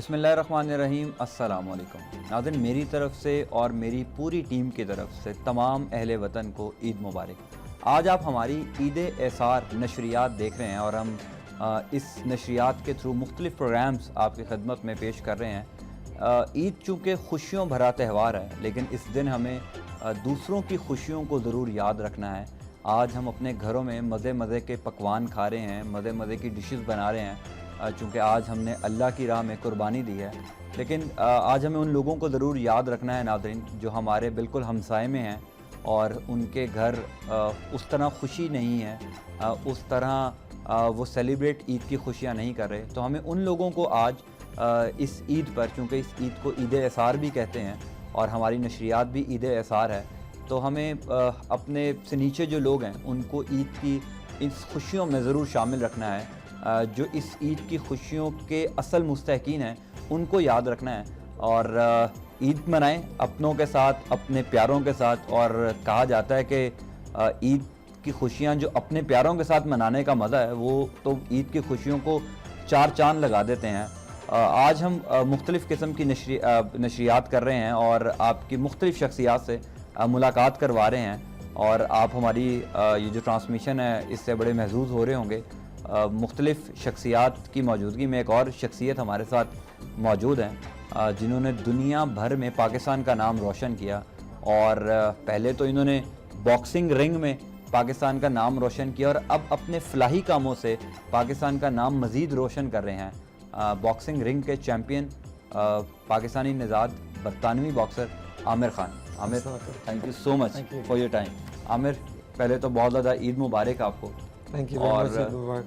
बिस्मिल्लाहिर्रहमानिर्रहीम अस्सलाम वालेकुम नाज़रीन, मेरी तरफ से और मेरी पूरी टीम की तरफ से तमाम अहले वतन को ईद मुबारक। आज आप हमारी ईद एसार नशरियात देख रहे हैं और हम इस नशरियात के थ्रू मुख्तलिफ़ प्रोग्राम्स आपकी खिदमत में पेश कर रहे हैं। ईद चूँकि खुशियों भरा त्यौहार है, लेकिन इस दिन हमें दूसरों की खुशियों को ज़रूर याद रखना है। आज हम अपने घरों में मज़े मज़े के पकवान खा रहे हैं, मज़े मज़े की डिशेस बना रहे हैं, चूँकि आज हमने अल्लाह की राह में कुर्बानी दी है। लेकिन आज हमें उन लोगों को ज़रूर याद रखना है नाज़रीन, जो हमारे बिल्कुल हमसाए में हैं और उनके घर उस तरह खुशी नहीं है, उस तरह वो सेलिब्रेट ईद की खुशियाँ नहीं कर रहे। तो हमें उन लोगों को आज इस ईद पर, चूँकि इस ईद को ईद एसार भी कहते हैं और हमारी नशरियात भी ईद एसार है, तो हमें अपने से नीचे जो लोग हैं उनको ईद की इस खुशियों में ज़रूर शामिल रखना है। जो इस ईद की खुशियों के असल मुस्तहकीन हैं उनको याद रखना है और ईद मनाएं अपनों के साथ, अपने प्यारों के साथ। और कहा जाता है कि ईद की खुशियाँ जो अपने प्यारों के साथ मनाने का मज़ा है, वो तो ईद की खुशियों को चार चांद लगा देते हैं। आज हम मुख्तलिफ़ किस्म की नशरियात कर रहे हैं और आपकी मुख्तलिफ़ शख्सियात से मुलाकात करवा रहे हैं और आप हमारी ये जो ट्रांसमिशन है इससे बड़े महजूज़ हो रहे होंगे। मुख्तलिफ़ शख्सियात की मौजूदगी में एक और शख्सियत हमारे साथ मौजूद हैं जिन्होंने दुनिया भर में पाकिस्तान का नाम रोशन किया। और पहले तो इन्होंने बॉक्सिंग रिंग में पाकिस्तान का नाम रोशन किया और अब अपने फलाही कामों से पाकिस्तान का नाम मज़ीद रोशन कर रहे हैं। बॉक्सिंग रिंग के चैम्पियन पाकिस्तानी निज़ाद बरतानवी boxer Amir Khan. Amir, thank you so much for your time. Amir, पहले तो बहुत ज़्यादा ईद मुबारक आपको। Thank you. और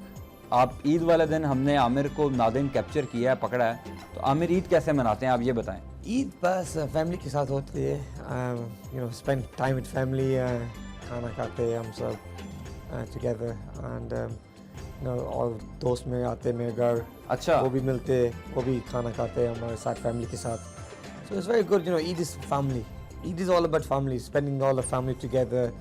आप ईद वाले दिन हमने आमिर को नादिन कैप्चर किया है, पकड़ा है, तो आमिर ईद कैसे मनाते हैं आप ये बताएं। ईद बस फैमिली के साथ होती है, स्पेंड टाइम विद फैमिली, खाना खाते हैं हम सब टुगेदर एंड और दोस्त में आते हैं मेरे घर। अच्छा, वो भी मिलते, वो भी खाना खाते हैं हमारे साथ फैमिली के साथ। So it's very good. Eid is family, Eid is all about family, spending all the family together,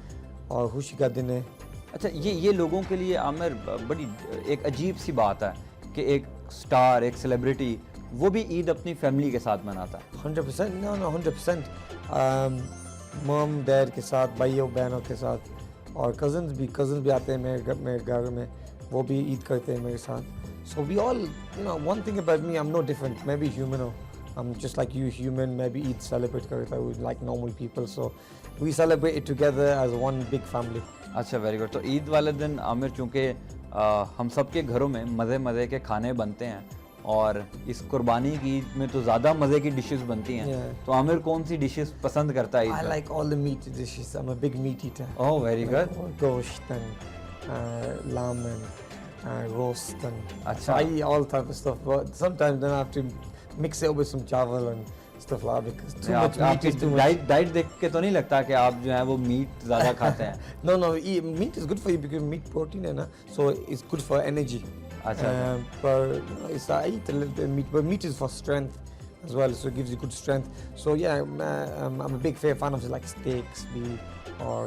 और खुशी का दिन है। अच्छा, ये लोगों के लिए आमिर बड़ी एक अजीब सी बात है कि एक स्टार, एक सेलिब्रिटी, वो भी ईद अपनी फैमिली के साथ मनाता है। 100%, no 100%। मम डैड के साथ, भाइयों बहनों के साथ, और कज़न्स भी आते हैं मेरे घर में, वो भी ईद करते हैं मेरे साथ। So we all, one thing about me, I am no different. मैं भी ह्यूमन हूँ, I am just like you human. मैं भी ईद सेलिब्रेट करता हूँ like normal people. So we celebrate it together as one big family. अच्छा, very good. तो ईद वाले दिन आमिर, चूँकि हम सब के घरों में मज़े मज़े के खाने बनते हैं और इस कुर्बानी की ईद में तो ज़्यादा मज़े की डिशेस बनती हैं, तो आमिर कौन सी डिशेस पसंद करता है? I like all the meat dishes. I'm a big meat eater. Oh, very good. Gosht and lamb and roast and Achha. so I eat all type of stuff. But sometimes then I have to mix it up with some chawal and stuff like that because too much meat is too much. Diet देख के तो नहीं लगता कि आप जो है वो मीट ज़्यादा खाते हैं? No, meat is good for you because meat protein है ना, so it's good for energy. अच्छा। But I eat a little bit of meat, but meat is for strength as well, so it gives you good strength. So yeah, I'm a big fan of like steaks, beef, or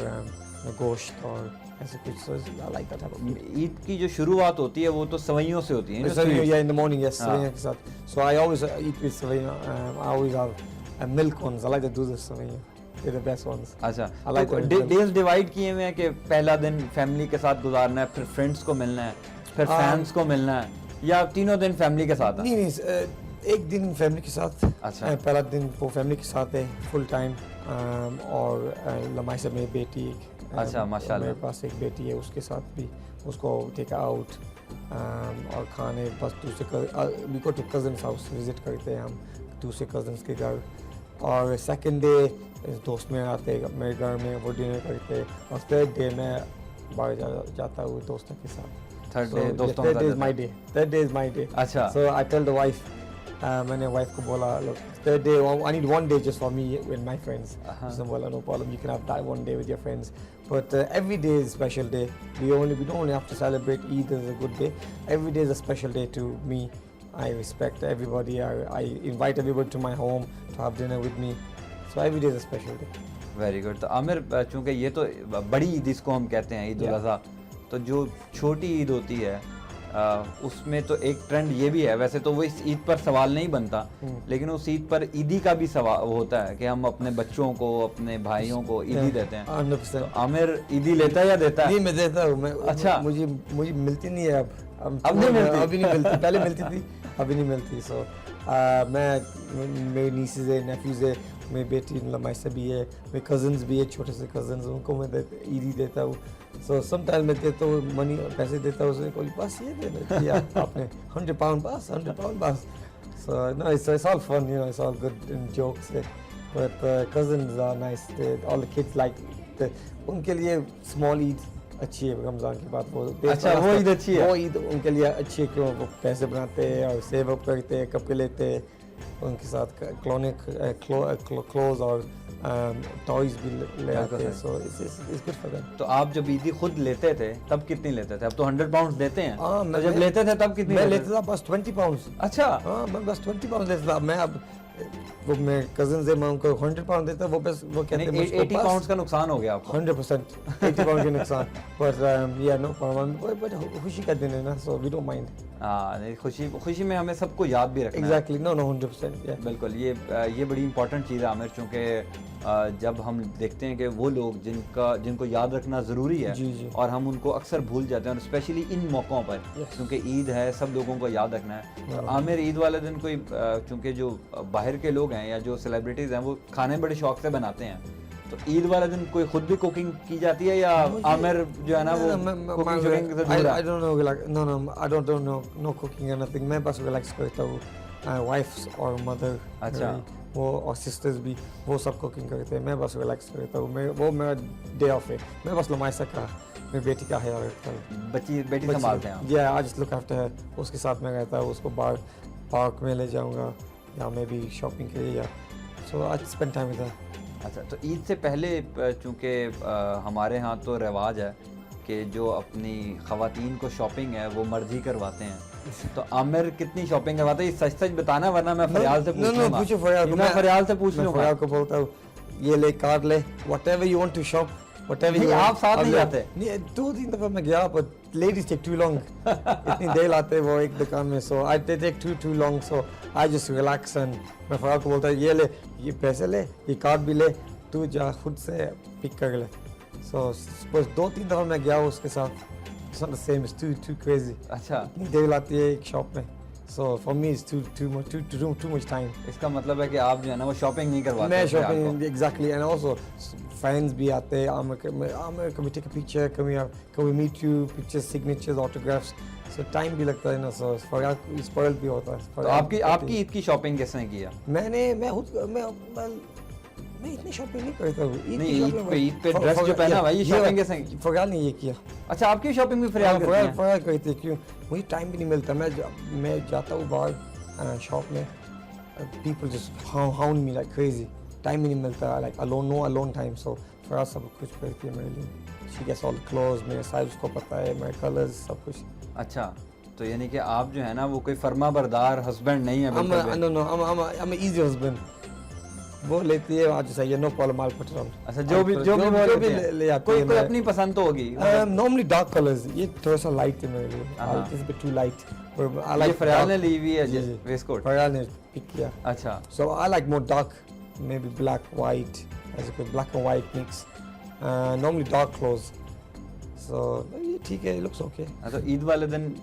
gosht, or ऐसे कुछ। So I like that type of food. Eid की जो शुरुआत होती है वो तो सवैयों से होती है। Yeah, in the morning, yes, सवैयों के साथ। So I always eat with सवैयों. I always have milk ones. I like to do the सवैयों. They're the best ones. अच्छा, I like डेज डिवाइड किए हुए हैं कि पहला दिन फैमिली के साथ गुजारना है, फिर फ्रेंड्स को मिलना है, फिर फैंस को मिलना है, या तीनों दिन फैमिली के साथ? नहीं, एक दिन फैमिली के साथ। अच्छा। पहला दिन वो फैमिली के साथ है फुल टाइम। और लम्हाई से मेरी बेटी, अच्छा, माशाल्लाह, मेरे पास एक बेटी है, उसके साथ भी उसको टेक आउट और खाने बस दूसरे we go to cousins house, visit करते हैं हम दूसरे कज़न्स के घर। और सेकंड डे दोस्त में आते हैं मेरे घर में, वो डिनर करते हैं। और थर्ड डे मैं बाहर जाता हूँ दोस्तों के साथ। थर्ड डे दोस्तों के साथ। Third day is my day. अच्छा। So I tell the wife, मैंने वाइफ को बोला, look, third day I need one day just for me with my friends. So well, no problem, you can have that one day with your friends, but every day is a special day. We don't only have to celebrate Eid as a good day. Every day is a special day to me. I respect everybody. I invite everybody to my home to have dinner with me. So every day is a special day. Very good. तो आमिर, चूँकि ये तो बड़ी ईद इसको हम कहते हैं, ईद उल अज़हा, तो जो छोटी ईद होती है उसमें तो एक ट्रेंड ये भी है, वैसे तो वो इस ईद पर सवाल नहीं बनता, लेकिन उस ईद पर ईदी का भी सवाल होता है कि हम अपने बच्चों को, अपने भाइयों को ईदी देते हैं। 100%। आमिर ईदी लेता है या देता है? नहीं, मैं देता हूँ। मैं अच्छा। मुझे मिलती नहीं है अब नहीं मिलती? अभी नहीं मिलती। पहले मिलती थी, अभी नहीं मिलती। सो मेरी नीसेज है, नेफ्यूज है, मेरी बेटी लमाइसा भी है, मेरे कजन्स भी है, छोटे से कजन्स, उनको मैं ईदी देता हूँ। सो समटाइम मैं देता हूँ मनी, पैसे देता हूँ, उसने कोई बस ये दे दिया आपने £100 बस, £100 बस। So no, it's all fun, you know, it's all good and jokes. But cousins are nice. All the kids like उनके लिए small Eid अच्छी है रमज़ान के बाद। वो अच्छा, वो ईद अच्छी है? वो ईद उनके लिए अच्छी है क्यों वो पैसे बनाते हैं और सेव अप करते हैं, कपड़े लेते हैं, उनके साथ क्लोज और टॉयज भी ले आते हैं। So it's good for them. तो आप जब ईदी खुद लेते थे तब कितनी लेते थे? अब तो £100 देते हैं। हाँ, तो जब लेते थे तब कितनी मैं लेते लेता था बस £20। अच्छा। हाँ, मैं बस £20 लेता था। मैं अब वो मैं कजन से मैं उनको £100 देता, वो बस वो कहते हैं £80 का नुकसान हो गया आपको। 100% £80 के नुकसान। पर या नो प्रॉब्लम, बट खुशी का दिन है ना, सो वी डोंट माइंड। हाँ, नहीं, खुशी में हमें सबको याद भी रखना है। Exactly, no 100%। बिल्कुल, ये बड़ी इंपॉर्टेंट चीज़ है आमिर, चूँकि जब हम देखते हैं कि वो लोग जिनको याद रखना ज़रूरी है, जी, जी। और हम उनको अक्सर भूल जाते हैं, और स्पेशली इन मौक़ों पर, क्योंकि ईद है, सब लोगों को याद रखना है। तो आमिर, ईद वाले दिन कोई चूँकि जो बाहर के लोग हैं या जो सेलिब्रिटीज़ हैं वो खाने बड़े शौक से बनाते हैं, तो ईद वाले दिन कोई खुद भी कुकिंग की जाती है या आमिर जो है ना वो कुकिंग शुकिंग से दूर है? I don't know, like, no, I don't know, no cooking or nothing. मैं बस रिलैक्स करता हूँ। वाइफ्स और मदर, अच्छा, वो और सिस्टर्स भी, वो सब कुकिंग करते हैं, मैं बस रिलैक्स करता हूँ। वो मेरा डे ऑफ है, मैं बस लमाइसा का, मेरी बेटी का ख्याल रखता हूँ। बेटी संभालते हैं आप? या आज लुक आफ्टर है, उसके साथ में रहता हूँ, उसको बाहर पार्क में ले जाऊँगा या मैं भी शॉपिंग के लिए, या सो आज स्पेंड टाइम विद हर। अच्छा, तो ईद से पहले चूँकि हमारे यहाँ तो रिवाज है कि जो अपनी ख़वातीन को शॉपिंग है वो मर्द ही करवाते हैं, तो आमिर कितनी शॉपिंग करवाते हैं? ये सच बताना, वरना मैं फरियाल से पूछ लूँगा। पूछो फरियाल को, मैं फरियाल से पूछ लूँगा। फरियाल को बोलता हूँ ये ले, कार्ड ले, whatever you want to shop, whatever you. आप साथ नहीं जाते? नहीं, 2-3 दफा मैं गया, पर लेडीज टेक टू लॉन्ग। इतनी देर लाते वो एक दुकान में, so I take too long, so I just relax. And मैं फरियाल को बोलता हूँ ये ले, ये पैसे ले, ये कार्ड भी ले, तू जा खुद से पिक कर ले। सो बस 2-3 दफा मैं गया उसके साथ। It's not the same, it's too crazy. अच्छा, इतनी देर लाती है एक शॉप में, so for me it's too much time. इसका मतलब है कि आप जो है ना वो शॉपिंग नहीं करवाते? मैं shopping exactly, and also friends भी आते हैं, Aamir can we take a picture, can we meet you, pictures, signatures, autographs, so time भी लगता है ना, so फरियाल spoiled भी होता है। तो आपकी ईद की शॉपिंग किसने की है? मैं इतनी शॉपिंग नहीं करता हूँ। ईद पे ड्रेस जो पहना हुआ है, ये शॉपिंग कैसे की? फरियाल ने ये किया। अच्छा, आपकी शॉपिंग भी फरियाल करती है? फरियाल करती है, क्यों? मुझे टाइम भी नहीं मिलता। मैं जाता हूँ बाहर शॉप में, people just hound me like crazy, time ही नहीं मिलता, like alone time, so फरियाल सब कुछ करती है मेरे लिए। she gets all the clothes, मेरे साइज उसको पता है, मेरे कलर्स सब कुछ। अच्छा, तो यानी कि आप जो है ना वो कोई फर्माबरदार हस्बैंड नहीं है? I'm an easy husband। वो लेती है आज सही है, no problem, I put it on. अच्छा, जो भी ले आती है। कोई अपनी पसंद तो होगी? नॉर्मली डार्क कलर्स, ये थोड़ा सा लाइट है मेरे लिए, it is bit too light. ये फरियाल ने ली हुई है वेस्ट कोट? फरियाल ने पिक किया। अच्छा, so I like more dark, maybe black white, ऐसे कोई black and white mix, normally dark clothes, so ये ठीक है, लुक्स ओके। तो ईद वाले दिन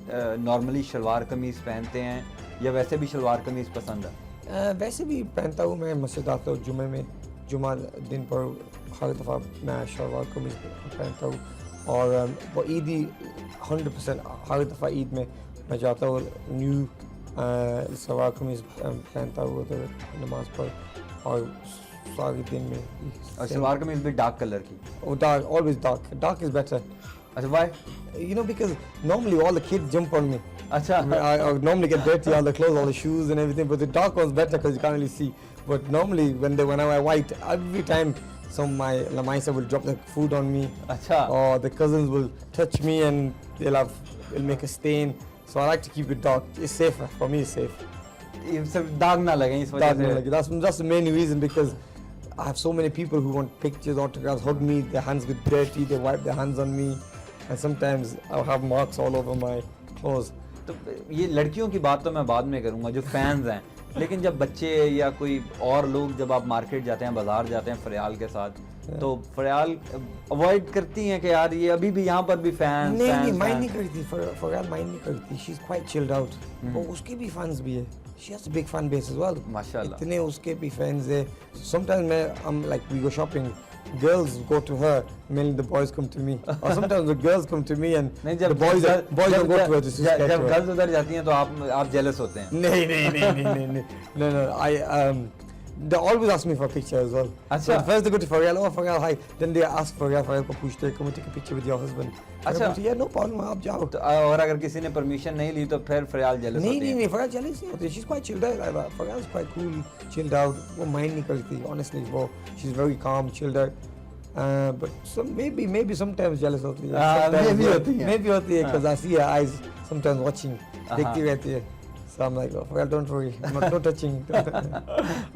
नॉर्मली शलवार कमीज पहनते हैं या वैसे भी शलवार कमीज पसंद है? वैसे भी पहनता हूँ, मैं मस्जिद आता हूँ जुमे में, जुमा दिन पर हर दफ़ा मैं शलवार कमीज पहनता हूँ। और वो ईदी 100% हर दफ़ा ईद में मैं जाता हूँ, न्यू शलवार कमीज पहनता हूँ उधर नमाज पर, और सारे दिन में। और शलवार कमीज भी डार्क कलर की? Dark, always dark is better. अच्छा, why? You know, because normally all the kids jump on me. अच्छा, I normally get dirty, all the clothes, all the shoes and everything, but the dark one's better because you can't really see. But normally when I wear white, every time some my lamaisa will drop the food on me, अच्छा, or the cousins will touch me and it'll make a stain. So I like to keep it dark. It's safer for me. It's safe. ये सब दाग ना लगे इस वजह से? That's the main reason, because I have so many people who want pictures, autographs, hug me. Their hands get dirty. They wipe their hands on me. And sometimes I'll have marks all over my course. तो ये लड़कियों की बात तो मैं बाद में करूंगा जो फैंस हैं, लेकिन जब बच्चे या कोई और लोग जब आप मार्केट जाते हैं, बाजार जाते हैं फरियाल के साथ, तो फरियाल अवॉइड करती हैं कि यार ये अभी भी यहाँ पर भी फैंस नहीं माइंड नहीं करती, फरियाल माइंड नहीं करती, she is quite chilled out. और उसके भी फैंस भी है, she has a big fan base as well. माशाल्लाह. इतने उसके भी फैंस है. समटाइम्स मैं हम like we go shopping, girls go to her, mainly the boys come to me, or sometimes the girls come to me and नहीं, the boys don't go to her to get जब her. Girls उधर जाती हैं तो आप jealous होते हैं. नहीं. No. They always ask me for a picture as well. So अच्छा. first they go to Faryal, oh Faryal, hi. Then they ask Faryal को पूछते हैं, come and take a picture with your husband. अच्छा. Yeah, no problem, आप जाओ. तो और अगर किसी ने परमिशन नहीं ली तो फिर फरियाल जेलस होती है. नहीं, Faryal jealous नहीं होती. She's quite chilled out. Faryal is quite cool, chilled out. वो mind नहीं करती. Honestly, वो she's very calm, chilled out. But maybe sometimes jealous होती है. Maybe होती है because I see her eyes sometimes watching. देखती रहती है. So I'm like, oh, Faryal, don't worry, I'm not no touching.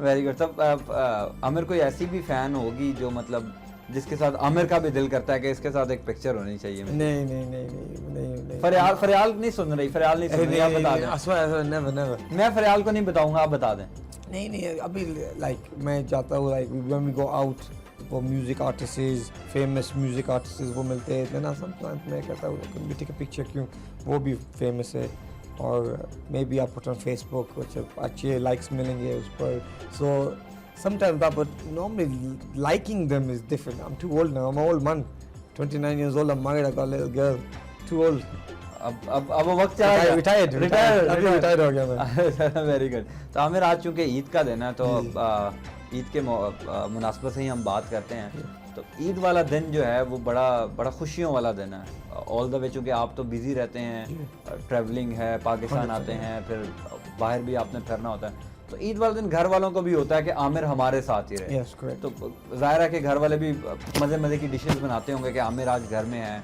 Very good. तब आमिर कोई ऐसी भी फैन होगी जो मतलब जिसके साथ आमिर का भी दिल करता है कि इसके साथ एक पिक्चर होनी चाहिए. नहीं. फरियाल नहीं सुन रही, आप बता दें. I swear, never. मैं फरियाल को नहीं बताऊंगा, आप बता दें. नहीं अभी like मैं जाता हूँ like when we go out, वो music artist, famous music artist वो मिलते हैं, देना समटाइम्स मैं कहता हूँ can we take a picture, क्यों वो भी फेमस है. और मे बी आप पुट ऑन फेसबुक, कुछ अच्छे लाइक्स मिलेंगे उस पर. So sometimes that, but normally liking them is different. I am too old now, I am old man, 29 years old, I'm married, I got a little girl, too old. अब वो वक्त चला गया. रिटायर्ड हो गया मैं. Very good. तो आमिर आज चूंकि ईद का दिन है तो ईद के मुनासबत से ही हम बात करते हैं. तो ईद वाला दिन जो है वो बड़ा खुशियों वाला दिन है. ऑल द वे चूँकि आप तो बिजी रहते हैं, ट्रैवलिंग है, पाकिस्तान आते हैं, फिर बाहर भी आपने फिरना होता है, तो ईद वाले दिन घर वालों को भी होता है कि आमिर हमारे साथ ही रहे. तो ज़ाहिर है कि घर वाले भी मज़े की डिशेस बनाते होंगे कि आमिर आज घर में है.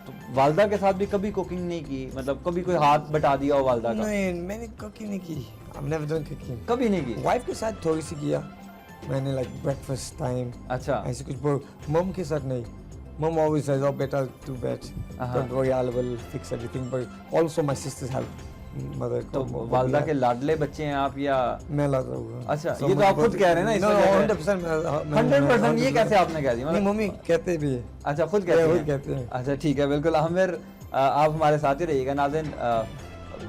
तो वालदा के साथ भी कभी कुकिंग नहीं की, मतलब कभी कोई हाथ बटा दिया हो वालदा का? नहीं, मैंने कुकिंग नहीं की. I've never done cooking. कभी नहीं की. वाइफ के साथ थोड़ी सी किया मैंने, लाइक ब्रेकफास्ट टाइम. अच्छा. ऐसे कुछ, पर मम के साथ नहीं. Mom always says, "Oh, better do bed. Don't worry, I will fix everything." But also my sisters help. Mother. तो वालदा के लाडले बच्चे हैं आप या? मैं लाता हूँ. अच्छा, ये तो आप खुद कह रहे हैं ना. 100%. ये कैसे आपने कह दिया? मम्मी कहते भी है. अच्छा, खुद कहते हैं. अच्छा, ठीक है, बिल्कुल. आमिर, आप हमारे साथ ही रहिएगा. नाज़रीन,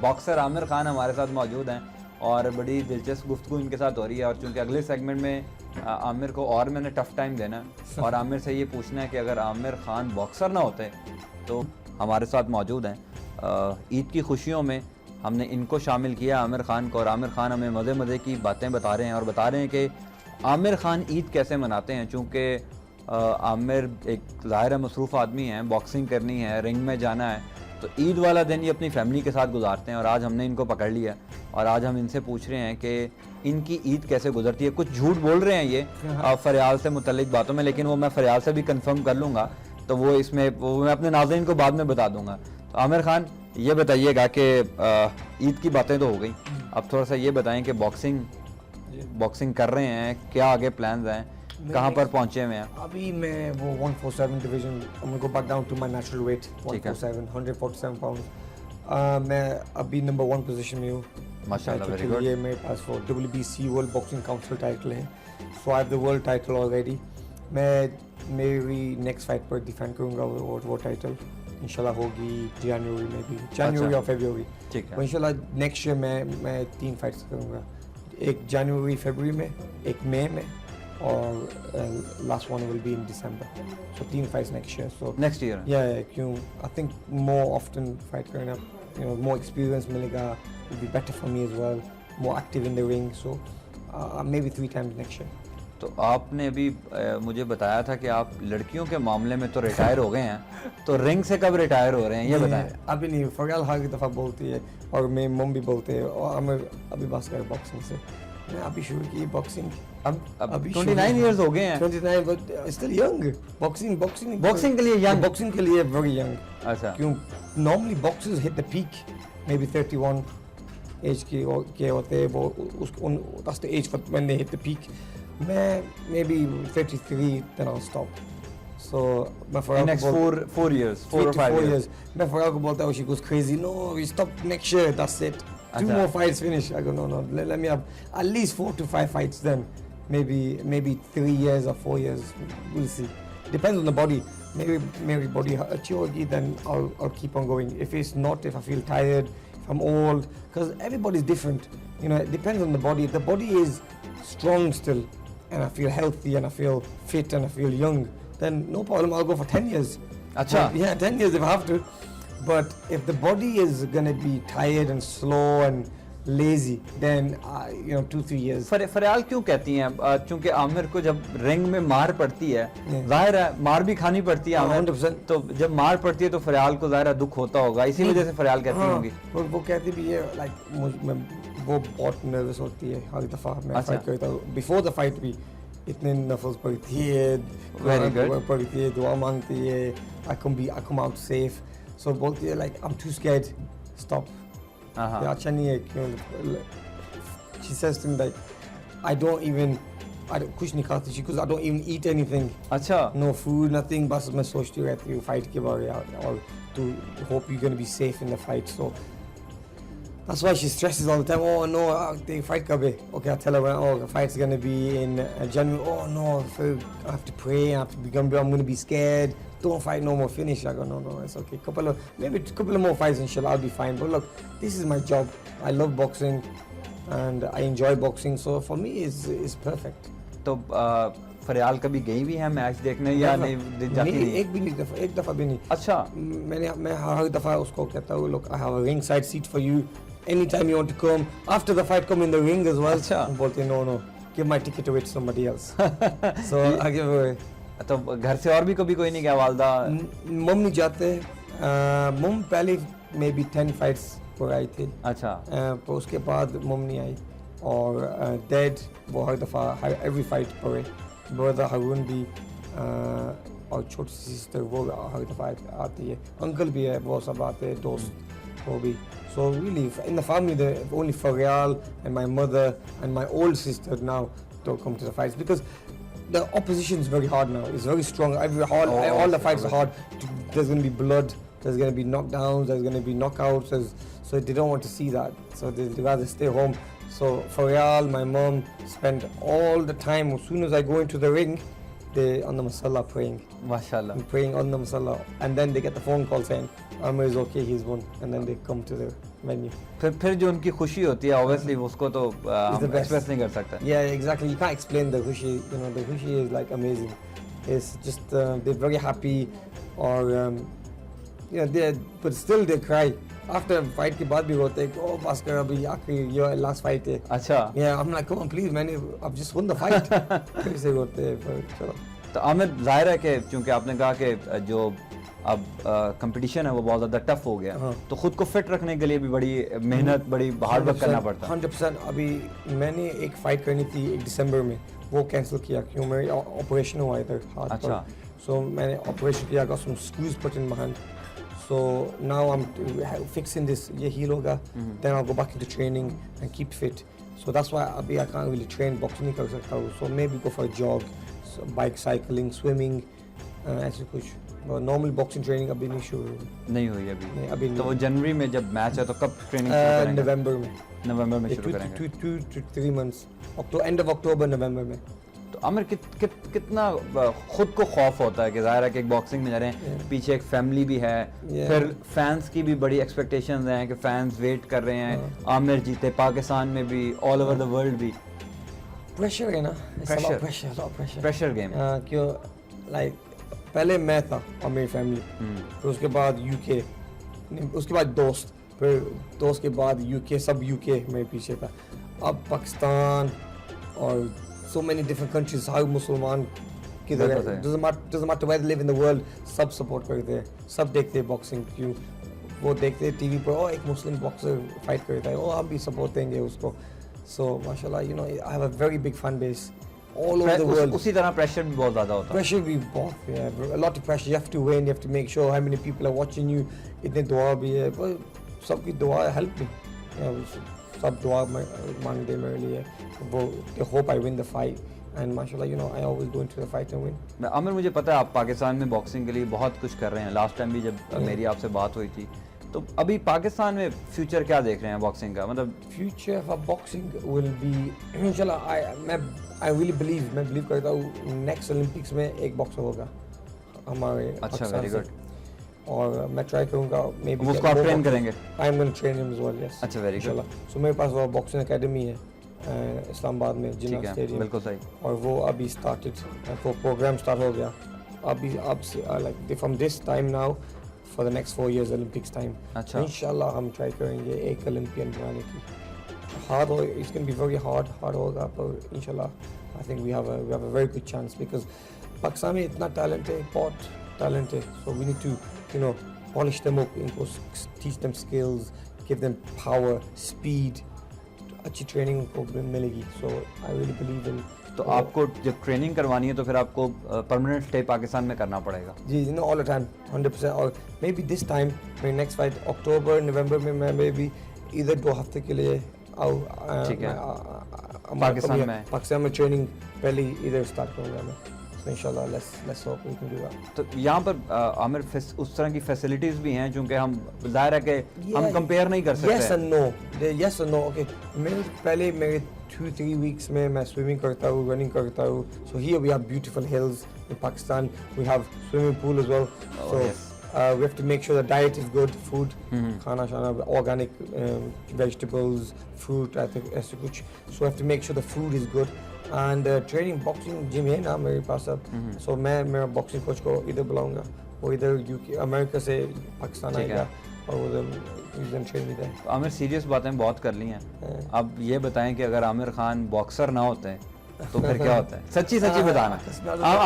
बॉक्सर आमिर खान हमारे साथ मौजूद हैं और बड़ी दिलचस्प गुफ्तगू इनके साथ हो रही है. और चूँकि अगले सेगमेंट में आमिर को और मैंने टफ टाइम देना है और आमिर से ये पूछना है कि अगर आमिर खान बॉक्सर ना होते तो हमारे साथ मौजूद हैं. ईद की खुशियों में हमने इनको शामिल किया, आमिर खान को, और आमिर खान हमें मज़े की बातें बता रहे हैं और बता रहे हैं कि आमिर खान ईद कैसे मनाते हैं. चूँकि आमिर एक ज़ाहिर मसरूफ़ आदमी हैं, बॉक्सिंग करनी है, रिंग में जाना है, तो ईद वाला दिन ये अपनी फैमिली के साथ गुजारते हैं. और आज हमने इनको पकड़ लिया और आज हम इनसे पूछ रहे हैं कि इनकी ईद कैसे गुजरती है. कुछ झूठ बोल रहे हैं ये फरियाल से मुतल्लिक बातों में, लेकिन वो मैं फरियाल से भी कंफर्म कर लूँगा, तो वो मैं अपने नाज़रीन को बाद में बता दूँगा. तो आमिर खान, ये बताइएगा कि ईद की बातें तो हो गई, अब थोड़ा सा ये बताएं कि बॉक्सिंग कर रहे हैं, क्या आगे प्लान्स हैं, कहाँ पर पहुँचे हुए हैं? अभी मैं वो 147 division, I'm gonna go back down to my natural weight, 147, 147 pounds. मैं अभी नंबर 1 पोजीशन में हूँ. माशाल्लाह, वेरी गुड. ये मेरे पास वो WBC world boxing council title है, so I have the world title already. मैं मेरी नेक्स्ट फाइट पर डिफेंड करूँगा वो टाइटल, इंशाल्लाह होगी जनवरी में भी, जनवरी और फरवरी. ठीक है. इंशाल्लाह नेक्स्ट ईयर मैं 3 फाइट्स करूँगा, एक जनवरी फरवरी में, एक मई में, और last one will be in December. So 3 fights next year. So next year या क्यों I think more often fight करना, यू नो, मोर एक्सपीरियंस मिलेगा, will be better for me as well, more active in the ring. So maybe 3 times next year. तो आपने अभी मुझे बताया था कि आप लड़कियों के मामले में तो रिटायर हो गए हैं, तो रिंग से कब रिटायर हो रहे हैं ये बताएं. अभी नहीं, फरियाल हर दफ़ा बोलती है और मेरी मम भी बोलते हैं, और हमें अभी बस कर बॉक्सिंग से. मैं अभी शुरू की बॉक्सिंग, अब 29 इयर्स हो गए हैं. 29 बट स्टिल यंग. बॉक्सिंग के लिए यंग. बॉक्सिंग के लिए वेरी यंग. अच्छा. क्यों? Normally boxers hit the peak maybe 31 age के होते हैं, वो that's the age when they hit the peak. मैं maybe 33 then I'll stop. So मैं फराग next four years, 4 or 5 years. मैं फराग को बोलता हूँ, she goes crazy. No, we stop next year. That's it. 2 अच्छा. more fights finish. I go no. Let me have at least 4 to 5 fights then. Maybe 3 years or 4 years. We'll see. Depends on the body. Maybe body अच्छी होगी, then I'll keep on going. If it's not, if I feel tired, if I'm old, because everybody's different. You know, it depends on the body. If the body is strong still, and I feel healthy, and I feel fit, and I feel young, then no problem. I'll go for 10 years. अच्छा. But, yeah, 10 years if I have to. But if the body is gonna be tired and slow and lazy, then 2-3 years. फरियाल क्यों कहती हैं? चूंकि आमिर को जब ring में मार पड़ती है, जाहिर है मार भी खानी पड़ती है आमिर, 100%. तो जब मार पड़ती है तो फरियाल को जाहिर है दुख होता होगा, इसी वजह से फरियाल कहती होंगी. वो कहती भी है, लाइक वो बहुत नर्वस होती है हर दफा मैं फाइट करता हूँ. बिफोर द फाइट भी इतने नफल्स पड़ती है, Very good. पड़ती है, दुआ मांगती है, I come out safe. So बोलती है like I'm too scared, stop. हाँ. अच्छा नहीं है क्यों. She says to me like I don't कुछ नहीं खाती. She goes I don't even eat anything. अच्छा. No food, nothing. बस मैं सोचती रहती हूँ फाइट के बारे में और to hope you're going to be safe in the fight. So that's why she stresses all the time. Oh no, the fight kab hai? Okay, I'll tell her when, the fight's going to be in January. Oh no, so I have to pray, I'm going to be scared. Don't fight no more, finish. I go, no, it's okay. Maybe a couple of more fights inshallah, I'll be fine. But look, this is my job. I love boxing and I enjoy boxing. So for me, it's perfect. तो फरियाल कभी गई भी है match देखने या नहीं जाती नहीं? एक दफा भी नहीं. अच्छा. मैं हर दफा उसको कहता हूँ, look, I have a ringside seat for you. Anytime you want to come. After the fight, come in the ring as well. अच्छा. बोलते no, give my ticket away to somebody else. So I give away. तो घर से और भी कभी कोई नहीं गया? वालदा मम नहीं जाते. मम पहले maybe 10 fights पर आई थी. अच्छा. पर उसके बाद मम नहीं आई. और डैड वो हर दफा every fight पर है. ब्रदर हारून भी और छोटी सिस्टर वो हर दफा आती है. अंकल भी है, वो सब आते हैं, दोस्त वो भी. So really, in the family, only Farial and my mother and my old sister now don't come to the fights because the opposition is very hard now. It's very strong. All the fights are hard. There's going to be blood. There's going to be knockdowns. There's going to be knockouts. So they don't want to see that. So they'd rather stay home. So Farial, my mom, spend all the time. As soon as I go into the ring, they on the masala praying. माशाल्लाह. Praying on the masala, and then they get the phone call saying Amir is okay, he's won, and then they come to the venue. फिर जो उनकी खुशी होती है obviously उसको तो हम express नहीं कर सकते. Yeah, exactly. You can't explain the khushi. You know, the khushi is like amazing. It's just they're very happy, or but still they cry. After fight के बाद भी होते हैं, oh Bhaskar अभी आखिरी your last fight है. अच्छा. Yeah, I'm like, come on please, I've just won the fight. फिर से होते हैं, चलो. तो आमिर जाहिर है कि चूंकि आपने कहा कि जो अब कंपटीशन है वो बहुत ज़्यादा टफ हो गया, तो खुद को फिट रखने के लिए भी बड़ी मेहनत, बड़ी हार्ड वर्क करना पड़ता है. 100%. अभी मैंने एक फाइट करनी थी 1 दिसंबर में, वो कैंसिल किया क्यों? मेरी ऑपरेशन हुआ इधर हाथ पर. अच्छा. So मैंने ऑपरेशन किया, got some screws put in my hand. So now I'm fixing this, ये heal होगा, then I'll go back into training and keep fit. So that's why अभी I can't really train, boxing नहीं कर सकता हूँ. So maybe go for a jog, bike cycling, swimming, ऐसे कुछ. Normal boxing training अभी नहीं शुरू नहीं हुई अभी. नहीं, अभी तो वो जनवरी में जब मैच है तो कब ट्रेनिंग शुरू करेंगे? नवंबर में शुरू करेंगे. 2 to 3 months, end of October, नवंबर में. तो आमिर कितना खुद को खौफ होता है कि जाहिर है कि एक बॉक्सिंग में जा रहे हैं, पीछे एक फैमिली भी है, फिर फैंस की भी बड़ी एक्सपेक्टेशंस हैं कि फैंस वेट कर रहे हैं आमिर जीते, पाकिस्तान में भी, ऑल ओवर द वर्ल्ड भी. प्रेशर है ना, प्रेशर गेम. क्यों, लाइक पहले मैं था और मेरी फैमिली, फिर उसके बाद यूके, उसके बाद दोस्त, फिर दोस्त के बाद यूके, सब यूके मेरे पीछे था. अब पाकिस्तान और so many different countries, हर मुसलमान किधर है, doesn't matter where they live in the world, सब सपोर्ट करते हैं, सब देखते हैं बॉक्सिंग. क्यों? वो देखते हैं टीवी पर, एक मुस्लिम बॉक्सर फाइट करता है, हम भी सपोर्ट देंगे उसको. So माशाल्लाह, I have a very big fan base all over the world. उसी तरह प्रेशर भी बहुत ज़्यादा होता है. Pressure भी बहुत, yeah, a lot of pressure. You have to win, you have to make sure how many people are watching you. इतने दुआ भी है, पर सबकी दुआ help me. सब दुआ मांगते मेरे लिए. वो they hope I win the fight. and mashallah, you know, I always go into the fight and win. Aamir मुझे पता है आप पाकिस्तान में बॉक्सिंग के लिए बहुत कुछ कर रहे हैं, लास्ट टाइम भी जब मेरी आपसे बात हुई थी, तो अभी पाकिस्तान में फ्यूचर क्या देख रहे हैं बॉक्सिंग का, मतलब Future for boxing will be, inshallah, I really believe, मैं believe करता हूँ next Olympics में एक बॉक्सर होगा हमारे अच्छा, पाकिस्तान very से। good. और मैं ट्राई करूँगा मे बी उसको आप ट्रेन करेंगे? I am going to train him as well, yes. अच्छा, very good. सो मेरे पास वो बॉक्सिंग एकेडमी है इस्लामाबाद में, ठीक जिन्ना है, स्टेडियम, बिल्कुल सही। और वो अभी स्टार्टेड, वो प्रोग्राम स्टार्ट हो गया अभी, अब से like from this time now for the next 4 years Olympics time. अच्छा। इंशाल्लाह हम ट्राई करेंगे एक ओलंपियन बनाने की। हार्ड हो, it's can be very hard होगा, पर इंशाल्लाह I think we have a very good chance, because Pakistan में इतना टैलेंट है, बहुत टैलेंट है, so we need to you know polish them up, teach them skills, give them power, speed, अच्छी training उनको मिलेगी। सो आई रियली बिलीव इन। तो आपको जब ट्रेनिंग करवानी है तो फिर आपको परमानेंट स्टे पाकिस्तान में करना पड़ेगा? जी, you know, all the time 100%। और मे बी दिस टाइम मेरी नेक्स्ट फाइट अक्टूबर नवंबर में, मैं मे बी इधर 2 हफ्ते के लिए आऊँ ठीक है, पाकिस्तान में ट्रेनिंग पहले इधर स्टार्ट करूँगा मैं। इंशाल्लाह let's hope we can do that. तो यहाँ पर आमिर उस तरह की फैसिलिटीज भी हैं, चूँकि हम जाहिर है कि हम कंपेयर नहीं कर सकते। Yes and no okay. मेरे 2-3 वीक्स में मैं स्विमिंग करता हूँ, रनिंग करता हूँ। So here we have beautiful hills in Pakistan, we have swimming pool as well. So we have to make sure the diet is good, food, खाना शाना, organic vegetables, fruit, I think ऐसे कुछ। So we have to make sure the food is good, and training boxing gym है ना मेरे पास अब। So मैं मेरा boxing coach को इधर बुलाऊंगा, वो इधर UK अमेरिका से पाकिस्तान आएगा और उधर ट्रेन भी दें। आमिर सीरियस बातें बहुत कर ली हैं, अब ये बताएं कि अगर आमिर खान बॉक्सर ना होते तो फिर क्या होता है? सच्ची बताना,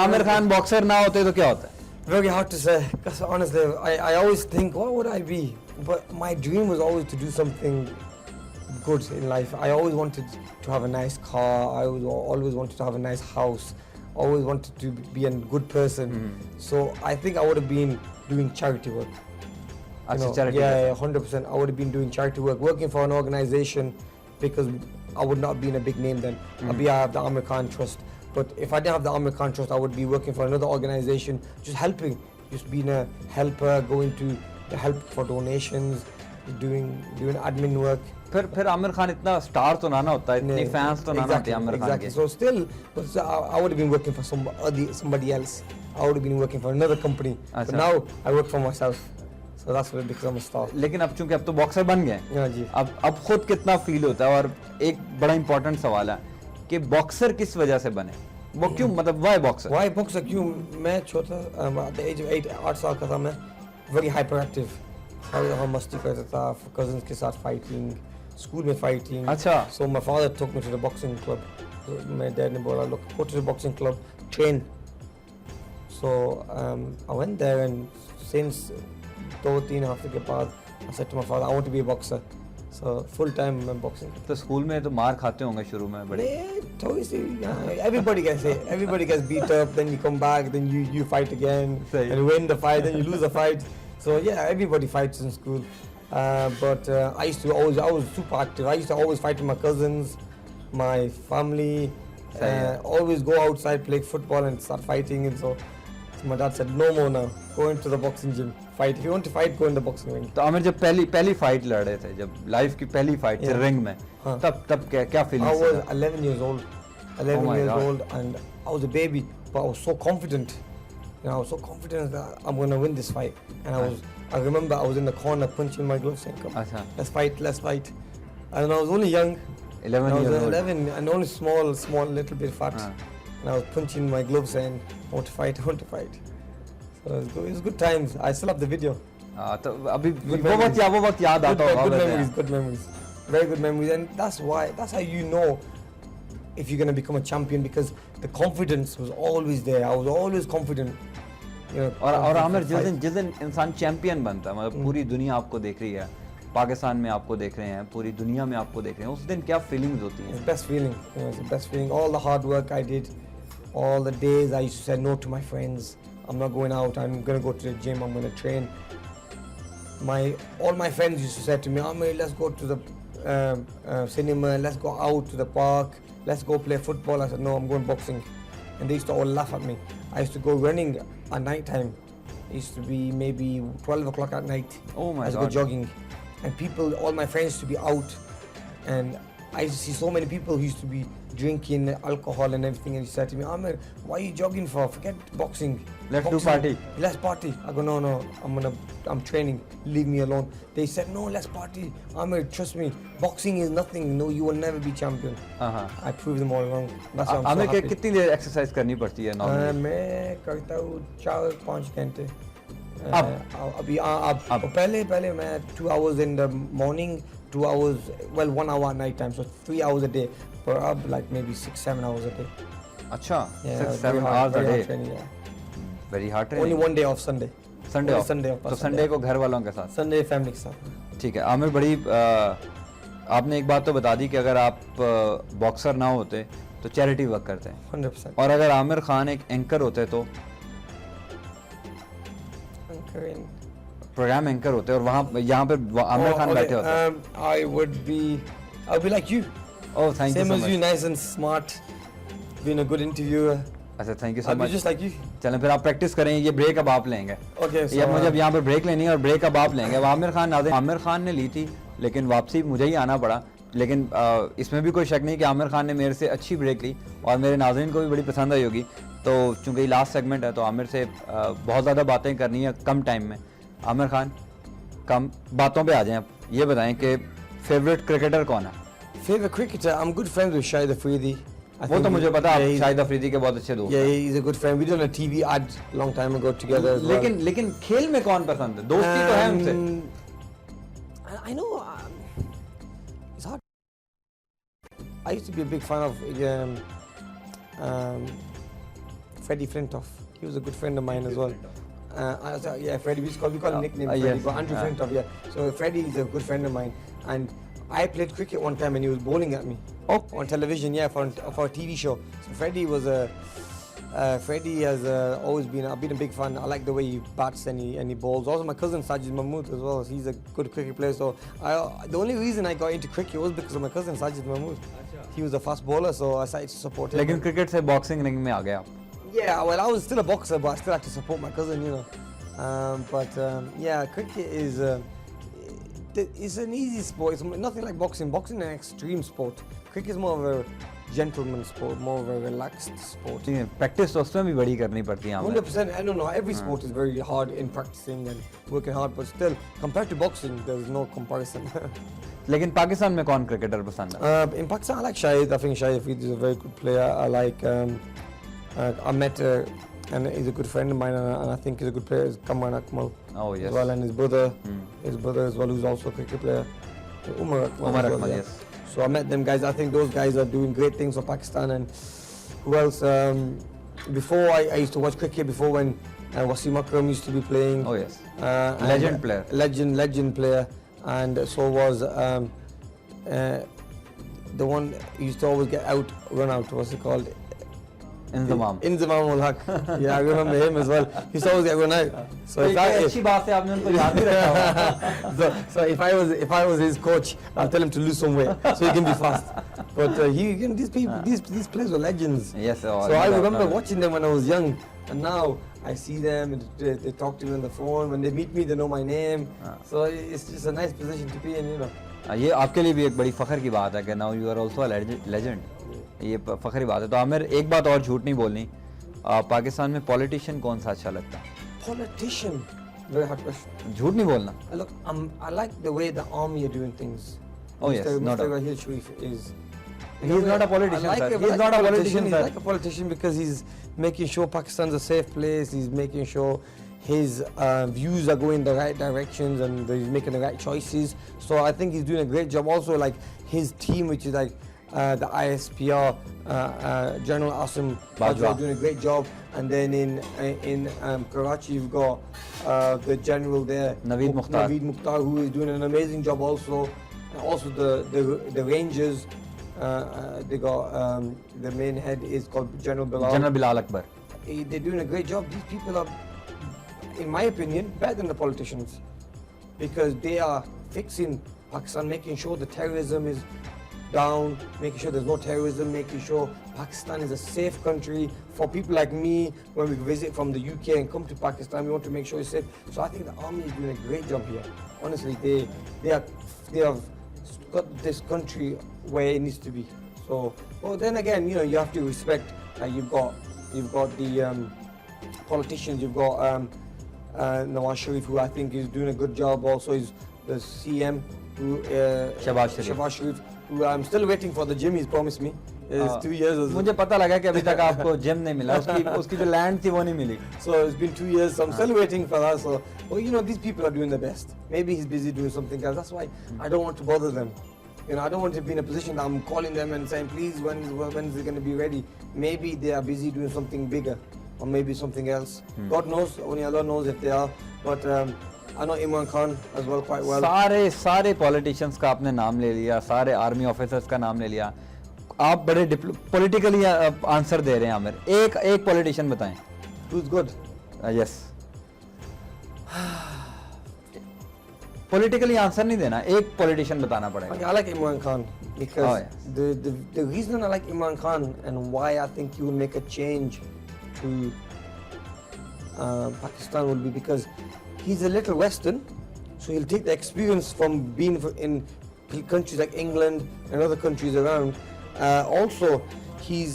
आमिर खान बॉक्सर ना होते तो क्या होता है? Very hard to say, because honestly, I always think, what would I be? But my dream was always to do something good in life. I always wanted to have a nice car. I always wanted to have a nice house. Always wanted to be a good person. So I think I would have been doing charity work. Charity yeah, 100%. I would have been doing charity work, working for an organization, because I would not be in a big name then. I have the Amir Khan Trust. But if I didn't have the Amir Khan Trust, I would be working for another organization, just helping, just being a helper, going to the help for donations, doing admin work. फिर आमिर खान इतना star तो ना होता, इतने fans तो ना होते आमिर खान के। So still, but I would have been working for somebody else. I would have been working for another company. But now I work for myself. So that's what it becomes a star. लेकिन अब चूंकि अब तो boxer बन गए, हाँ जी। अब खुद कितना फील होता है? और एक बड़ा इंपॉर्टेंट सवाल है कि बॉक्सर किस वजह से बने, वो क्यों, मतलब व्हाई बॉक्सर? व्हाई बॉक्सर क्यों? मैं छोटा at the age of 8 साल का था, मैं very hyperactive, हर जगह मस्ती करता था, कजिन्स के साथ फाइटिंग, स्कूल में फाइटिंग। अच्छा। So my father took me to the boxing club. So मेरे डैड ने बोला, look, go to the boxing club, train. So I went there, and since 2-3 हफ्ते के बाद I said to my father, I want to be a boxer. So full time मैं boxing। तो school में तो मार खाते होंगे शुरू में बड़े? थोड़ी सी, everybody gets beat up, then you come back, then you fight again, and win the fight, then you lose the fight. So yeah, everybody fights in school. But I was super active. I used to always fight with my cousins, my family. Always go outside, play football, and start fighting. And so my dad said, no more now. Go into the boxing gym. Fight. If you want to fight, go in the boxing ring. तो आमिर जब पहली fight लड़े थे, जब life की पहली fight थी ring में, तब क्या feeling? I was 11 years old. 11 years old, and I was a baby, but I was so confident. You know, I was so confident that I'm going to win this fight. And I remember I was in the corner punching my gloves saying, come, let's fight. And I was only young. 11 years old. 11, and only small, little bit fat. And I was punching my gloves saying, I want to fight. So it was good times. I still have the video. तो अभी वो वक्त याद आता होगा। Good memories. Very good memories. And that's how you know if you're going to become a champion, because the confidence was always there. I was always confident. You know, और आमिर जिस दिन इंसान चैंपियन बनता है, मतलब पूरी दुनिया आपको देख रही है, पाकिस्तान में आपको देख रहे हैं, पूरी दुनिया में आपको देख रहे हैं, उस दिन क्या फीलिंग्स होती हैं? It's the best feeling. You know, it's the best feeling. All the hard work I did, all the days I used to say no to my friends. I'm not going out. I'm going to go to the gym. I'm going to train. All my friends used to say to me, Amir, let's go to the cinema. Let's go out to the park. let's go play football. I said, no, I'm going boxing. And they used to all laugh at me. I used to go running at night time. It used to be maybe 12 o'clock at night. Oh my I used to God. go jogging. And people, all my friends used to be out. And I used to see so many people who used to be drinking alcohol and everything. And he said to me, Amir, why are you jogging for? Forget boxing. Let's do Boxing, party." Let's party. I go, no, I'm training. Leave me alone. They said, no, let's party. Amir, trust me, boxing is nothing. No, you will never be champion. हाँ I proved them all wrong. That's why I'm Aamir so के happy. कितनी देर exercise करनी पड़ती है normally? मैं करता हूँ 4-5 घंटे. अभी अब? पहले मैं 2 hours in the morning, 2 hours, well 1 hour at night time, so 3 hours a day. But अब like maybe 6-7 hours a day. अच्छा, Yeah, 6-7 very hard, hours a very hard day. training, yeah. Very hard Only training. one day off, Sunday. Sunday only of. Sunday off, तो Sunday. Sunday को घर वालों के साथ. Sunday family के साथ. ठीक है आमिर, बड़ी आपने एक बात तो बता दी कि अगर आप बॉक्सर ना होते तो चैरिटी वर्क करते हैं, 100%. और अगर आमिर खान एक एंकर होते तो Anchoring. प्रोग्राम एंकर होते और वहाँ यहाँ पे आमिर Oh, खान okay, बैठे होते. I would be like you. Oh thank you Same so as you, much. nice and smart. Being a good interviewer. अच्छा thank you so I'll be much. just like you. चलें फिर आप practice करें, ये break अब आप लेंगे. Okay, so ये अब मुझे अब यहाँ पर ब्रेक लेनी है और ब्रेक अब आप लेंगे. अब आमिर खान ने ली थी लेकिन वापसी मुझे ही आना पड़ा. लेकिन इसमें भी कोई शक नहीं कि आमिर खान ने मेरे से अच्छी ब्रेक ली और मेरे नाज़रीन को भी बड़ी पसंद आई होगी. तो चूंकि ये लास्ट सेगमेंट है तो आमिर से बहुत ज़्यादा बातें करनी है कम टाइम में. आमिर खान, कम बातों पे आ जाएं. आप ये बताएं कि फेवरेट क्रिकेटर कौन है? favorite cricketer, I'm good friends with Shahid Afridi. I वो think तो मुझे पता है, yeah, आप he's- शाहिद अफरीदी के बहुत अच्छे दोस्त Yeah, हैं. he's a good friend. We did a TV ad long time ago together as well. लेकिन खेल में कौन पसंद है? दोस्ती तो है उनसे. I know. It's hard. I used to be a big fan of Freddie Flintoff. He was a good friend of mine as well. Yeah, Freddie. We call him nickname Freddie, yes, but Andrew Flintoff. Yeah. So Freddie is a good friend of mine, and I played cricket one time, and he was bowling at me. Oh. On television, yeah, for a TV show. So Freddie was a. Freddie has always been. I've been a big fan. I like the way he bats and he bowls. Also, my cousin Sajid Mahmood as well. He's a good cricket player. So the only reason I got into cricket was because of my cousin Sajid Mahmood. He was a fast bowler, so I started to support him. लेकिन cricket से boxing ring में आ गए आप. Yeah, well, I was still a boxer, but I still had to support my cousin, you know. Yeah, cricket is. It's an easy sport. It's nothing like boxing. Boxing is an extreme sport. Cricket is more of a gentleman sport, more of a relaxed sport. Practice तो उसमें भी बड़ी करनी पड़ती है हमें. 100%. I don't know. Every sport is very hard in practicing and working hard, but still, compared to boxing, there's no comparison. लेकिन पाकिस्तान में कौन क्रिकेटर पसंद है? In Pakistan, I like Shahid. I think Shahid Afridi is a very good player. I like. I met, and he's a good friend of mine, and I think he's a good player. Is Kamran Akmal Oh yes. as well, and his brother as well, who's also a cricket player. Umar Umar as well, Akmal, yeah. yes. So I met them guys. I think those guys are doing great things for Pakistan. And who else? Before I used to watch cricket before when Wasim Akram used to be playing. Oh yes. And, Legend player. Legend player, and so was the one who used to always get out, run out. What's it called? Inzamam. Inzamam ul Haq. Yeah, I remember him as well. He used to always get run out. So if अच्छी बात है, आपने उनको याद भी रखा होगा. so if I was his coach, I'll tell him to lose some weight so he can be fast. But these people, these players were legends. Yes. So I remember watching them when I was young, and now I see them. And they talk to me on the phone. When they meet me, they know my name. So it's just a nice position to be in, you know. ये आपके लिए भी एक बड़ी फख्र की बात है कि now you are also a legend. ये फख्र की बात है. तो आमिर, एक बात और झूठ नहीं बोलनी, पाकिस्तान में पॉलिटिशियन कौन सा अच्छा लगता है? Politician, very hard question. झूठ नहीं बोलना. Look, I like the way the army are doing things. Oh, yes, no doubt. Mr. Raheel Sharif is. He's not a politician, I like sir. him, He's I like not a a politician, He's sir. like a politician because he's making sure Pakistan's a safe place. He's making sure his views are going the right directions and he's making the right choices. So I think he's doing a great job. Also, like his team, which is like the ISPR, General Asim Bajwa, doing a great job. And then in Karachi, you've got the general there, Naveed Mukhtar, who is doing an amazing job also. Also the Rangers, they got the main head is called General Bilal. General Bilal Akbar. They're doing a great job. These people are, in my opinion, better than the politicians because they are fixing Pakistan, making sure the terrorism is down, making sure there's no terrorism, making sure Pakistan is a safe country for people like me. When we visit from the UK and come to Pakistan, we want to make sure it's safe. So I think the army is doing a great job here. Honestly, they have got this country where it needs to be. So, well, then again, you know, you have to respect that you've got the politicians. You've got Nawaz Sharif, who I think is doing a good job. Also, is the CM, who Shehbaz Sharif, who I'm still waiting for the gym he's promised me. It's 2 years. मुझे पता लगा कि अभी तक आपको gym नहीं मिला, उसकी जो लैंड थी वो नहीं मिली. So it's been 2 years, so I'm still waiting for that. So, well, you know, these people are doing the best. Maybe he's busy doing something else. That's why I don't want to bother them. You know, I don't want to be in a position that I'm calling them and saying, please, when is it going to be ready? Maybe they are busy doing something bigger, or maybe something else. God knows, only Allah knows if they are. But I know Imran Khan as well quite well. सारे politicians का आपने नाम ले लिया, सारे army officers का नाम ले लिया. आप बड़े politically आंसर दे रहे हैं आमिर. एक politician बताएं. Who's good? Yes. Politically answer नहीं देना, एक politician बताना पड़ेगा. I like Imran Khan because the reason I like Imran Khan and why I think he will make a change to Pakistan will be because he's a little Western, so he'll take the experience from being in countries like England and other countries around. Also, he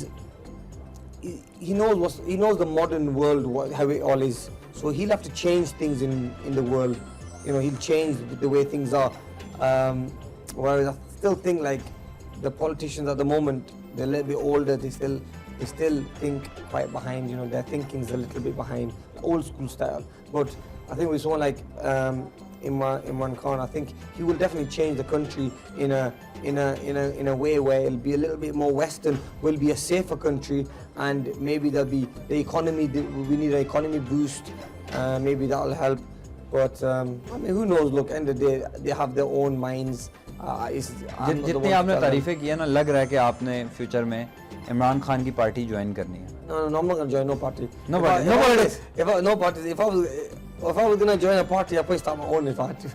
knows the modern world, how it all is. So he'll have to change things in the world. You know, he'll change the way things are. Whereas I still think like the politicians at the moment, they're a little bit older. They still think quite behind. You know, their thinking's a little bit behind, old school style. But I think with someone like Imran Khan, I think he will definitely change the country in a way where it'll be a little bit more Western, will be a safer country, and maybe there'll be the economy. We need an economy boost. Maybe that'll help. But I mean, who knows? Look, end of the day, they have their own minds. जितनी आपने तारीफें की है ना, लग रहा है कि आपने फ्यूचर में इमरान खान की पार्टी ज्वाइन करनी है. No, I'm not gonna join no party. No party. No parties. If I was gonna join a party, I'd probably start my own party.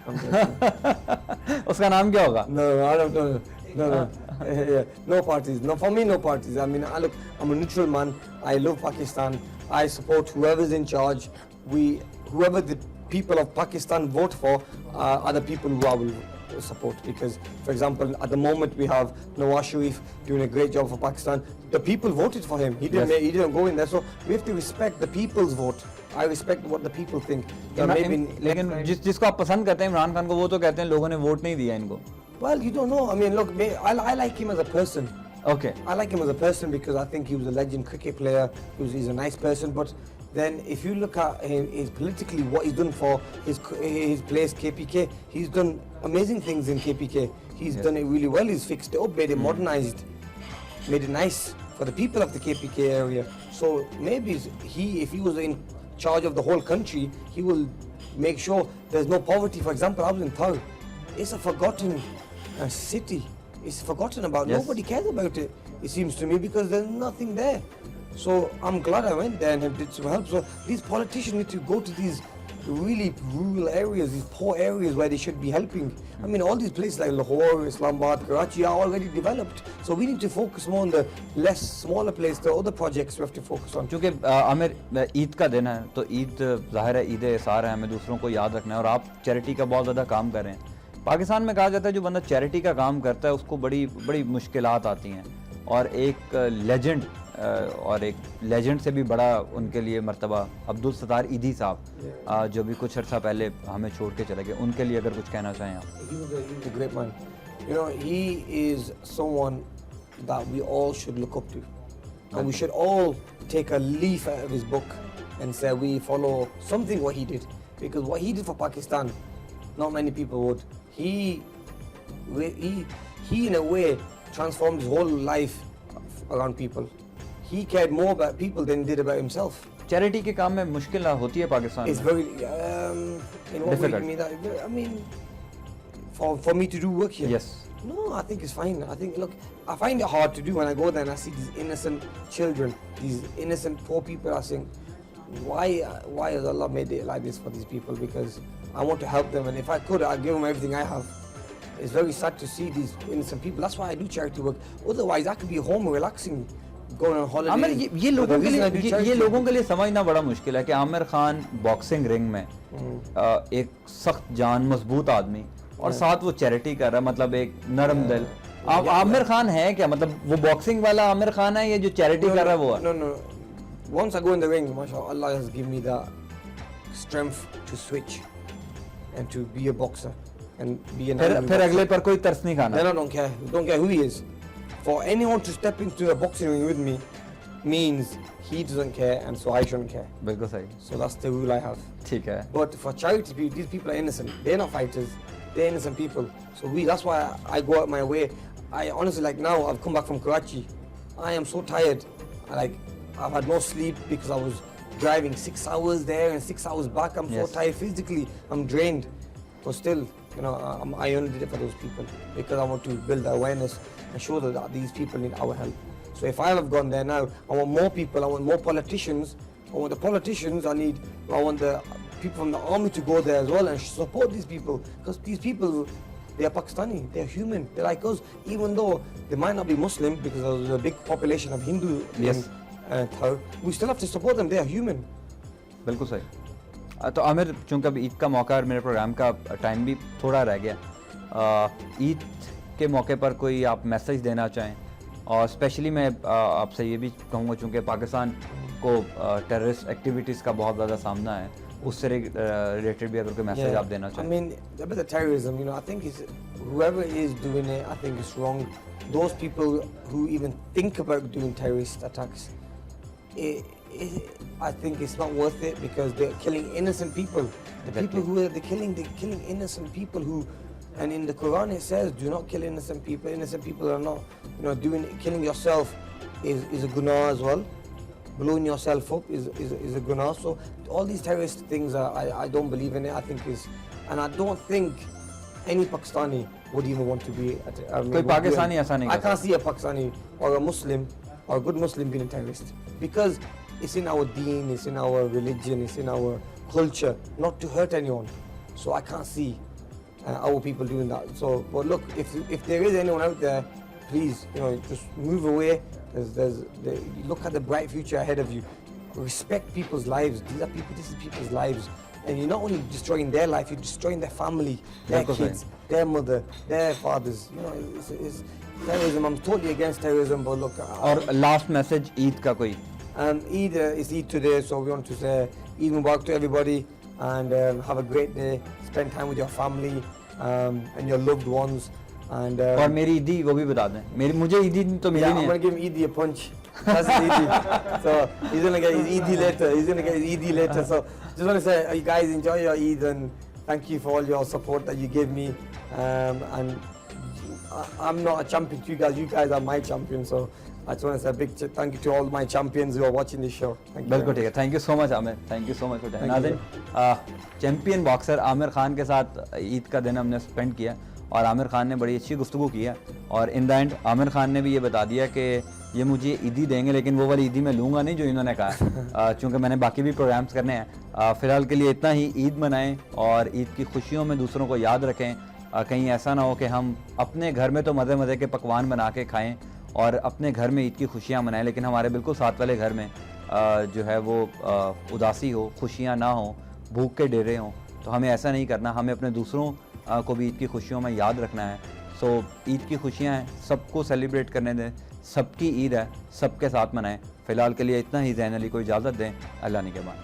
उसका नाम क्या होगा? No, I don't know. No. Yeah, no parties. No, for me, no parties. I mean, I'm a neutral man. I love Pakistan. I support whoever's in charge. Whoever the people of Pakistan vote for are the people who I will support. Because, for example, at the moment we have Nawaz Sharif doing a great job for Pakistan. The people voted for him. He didn't go in there. So we have to respect the people's vote. I respect what the people think. लेकिन जिसको आप पसंद करते हैं इमरान खान को, वो तो कहते हैं लोगों ने वोट नहीं दिया इनको. Well, you don't know. I mean, look, I like him as a person. Okay. I like him as a person because I think he was a legend cricket player. He's a nice person. But then if you look at his politically, what he's done for his place, KPK, he's done amazing things in KPK. He's done it really well. He's fixed it up, made it modernized, made it nice for the people of the KPK area. So maybe if he was in charge of the whole country, he will make sure there's no poverty. For example, I was in Thar. It's a forgotten city. It's forgotten about. Yes. Nobody cares about it, it seems to me, because there's nothing there. So I'm glad I went there and did some help. So these politicians need to go to these really rural areas, these poor areas where they should be helping. I mean, all these places like Lahore, Islamabad, Karachi are already developed. So we need to focus more on the smaller places, the other projects we have to focus on. क्योंकि आमिर ईद का दिन है, तो ईद ज़ाहिर है ईद एसार है, हमें दूसरों को याद रखना है, और आप चैरिटी का बहुत ज़्यादा काम कर रहे हैं. पाकिस्तान में कहा जाता है जो बंदा चैरिटी का काम करता है उसको बड़ी मुश्किलात आती हैं, और एक लेजेंड से भी बड़ा उनके लिए मर्तबा अब्दुल सत्तार ईदी साहब, जो भी कुछ अर्सा पहले हमें छोड़ के चले गए, उनके लिए अगर कुछ कहना चाहें आप. He was a great man. You know, he is someone that we all should look up to. And we should all take a leaf out of his book and say we follow something what he did. Because what he did for Pakistan, not many people would. He in a way transformed his whole life around people. He cared more about people than he did about himself. Charity के काम में मुश्किल होती है Pakistan It's में. very in what way do you mean that? I mean, for me to do work here. Yes. No, I think it's fine. I think, look, I find it hard to do when I go there and I see these innocent children, these innocent poor people. I think, why has Allah made it like this for these people? Because I want to help them, and if I could, I'd give them everything I have. it's very sad to see these innocent people. That's why I do charity work. Otherwise, I could be home relaxing, going on holiday. Aamir ये लोगों के लिए ये लोगों के लिए समझना बड़ा मुश्किल है कि आमिर खान बॉक्सिंग रिंग में एक सख्त जान मजबूत आदमी और साथ वो चैरिटी कर रहा है, मतलब एक नरम दिल। आप आमिर खान है क्या, मतलब वो बॉक्सिंग वाला आमिर खान है, ये जो चैरिटी कर रहा है वो है? No. Once I go in the ring, mashallah, Allah has given me the strength to switch and to be a boxer and be an animal फिर boxer. अगले पर कोई तरस नहीं खाना। Then I don't care who he is. For anyone to step into a boxing ring with me means he doesn't care and so I shouldn't care. बिल्कुल सही, So that's the rule I have. ठीक है। But for charity people, these people are innocent. They're not fighters. They're innocent people. So that's why I go out my way. I honestly, like now, I've come back from Karachi. I am so tired. I've had no sleep because I was driving 6 hours there and 6 hours back. I'm Yes. so tired physically. I'm drained. But still, you know, I only did it for those people because I want to build awareness and show that these people need our help. So if I have gone there now, I want more people. I want more politicians. I want the politicians. I want the people from the army to go there as well and support these people, because these people, they are Pakistani, they are human, they're like us, even though they might not be Muslim because there's a big population of Hindu Yes. in Thar, we still have to support them, they are human. बिल्कुल सही। तो आमिर, चूंकि अब ईद का मौका और मेरे programme का टाइम भी थोड़ा रह गया, ईद के मौके पर कोई आप मैसेज देना चाहें? और स्पेशली मैं आपसे ये भी कहूँगा, चूँकि पाकिस्तान को टेररिस्ट एक्टिविटीज़ का बहुत ज़्यादा सामना है, उससे रिलेटेड भी अगर कोई मैसेज आप देना I चाहें? mean, about the terrorism, you know, I think whoever is doing it, I think it's wrong. Those people who even think about doing terrorist attacks, I think it's not worth it because they're killing innocent people. The people who are they're killing innocent people who, and in the Quran it says, do not kill innocent people. Innocent people are not, you know, killing yourself is a gunnah as well. Blowing yourself up is a gunnah. So all these terrorist things, I don't believe in it. I think and I don't think any Pakistani would even want to be. कोई पाकिस्तानी ऐसा नहीं I कर can't see a Pakistani or a Muslim or a good Muslim being a terrorist because it's in our deen, it's in our religion, it's in our culture not to hurt anyone. So I can't see our people doing that. So, but look, if there is anyone out there, please, you know, just move away. Look at the bright future ahead of you. Respect people's lives. This is people's lives. And you're not only destroying their life, you're destroying their family, their kids, their mother, their fathers. You know, it's terrorism. I'm totally against terrorism, but look. और last message Eid का कोई? Eid is Eid today, so we want to say Eid Mubarak to everybody and have a great day. Spend time with your family and your loved ones. And और मेरी ईदी वो भी बता दें। मुझे ईदी तो मिली I'm नहीं gonna है। give Eid a punch. That's Eid. So he's gonna get his Eid later. So just want to say, you guys enjoy your Eid and thank you for all your support that you gave me. And I'm not a champion to you guys. You guys are my champion. So I just want to say a big thank you to all my champions who are watching this show. Thank you. बिल्कुल ठीक है। Thank you so much Aamir, thank you so much for time. नाज़रीन, champion boxer Amir Khan के साथ ईद का दिन हमने spend किया और आमिर खान ने बड़ी अच्छी गुफ्तगू की है और in the end Aamir Khan ने भी ये बता दिया कि ये मुझे ईदी देंगे, लेकिन वो वाली ईदी मैं लूँगा नहीं जो इन्होंने कहा, चूँकि मैंने बाकी भी प्रोग्राम्स करने हैं। फ़िलहाल के लिए इतना ही। ईद मनाएं और ईद की खुशियों में दूसरों को याद रखें। कहीं ऐसा ना हो कि हम अपने घर में तो मज़े मज़े के पकवान बना के खाएँ और अपने घर में ईद की खुशियाँ मनाएं, लेकिन हमारे बिल्कुल साथ वाले घर में जो है वो उदासी हो, खुशियाँ ना हो, भूख के डेरे हों। तो हमें ऐसा नहीं करना, हमें अपने दूसरों को भी ईद की खुशियों में याद रखना है। सो ईद की खुशियाँ हैं, सबको सेलिब्रेट करने दें, सबकी ईद है, सबके साथ मनाएं। फ़िलहाल के लिए इतना ही। ज़ैन अली को इजाज़त दें। अल्लाह निगहबान।